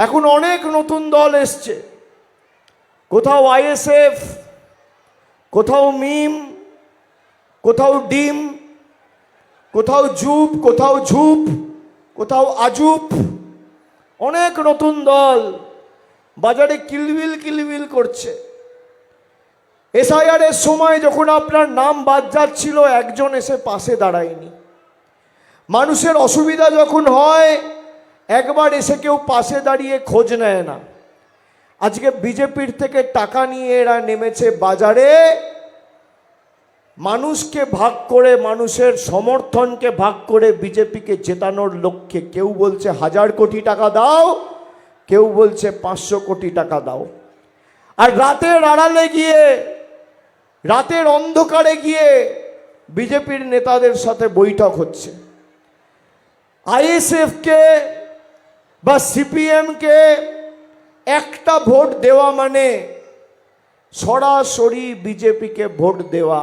এখন অনেক নতুন দল এসছে, কোথাও আইএসএফ, কোথাও মিম, কোথাও ডিম, কোথাও জুপ, কোথাও ঝুপ, কোথাও আজুপ, অনেক নতুন দল বাজারে কিলবিল কিলবিল করছে। এসআইআর এর সময় যখন আপনার নাম বাদ যাচ্ছিল, একজন এসে পাশে দাঁড়ায়নি। মানুষের অসুবিধা যখন হয়, একবার এসে কেউ পাশে দাঁড়িয়ে খোঁজ নেয় না। আজকে বিজেপির থেকে টাকা নিয়ে এরা নেমেছে বাজারে, মানুষকে ভাগ করে, মানুষের সমর্থনকে ভাগ করে বিজেপিকে জেতানোর লক্ষ্যে। কেউ বলছে 1000 কোটি টাকা দাও, কেউ বলছে 500 কোটি টাকা দাও। আর রাতের আড়ালে গিয়ে, রাতের অন্ধকারে গিয়ে বিজেপির নেতাদের সাথে বৈঠক হচ্ছে। আইএসএফকে বা সিপিএমকে একটা ভোট দেওয়া মানে সরাসরি বিজেপিকে ভোট দেওয়া।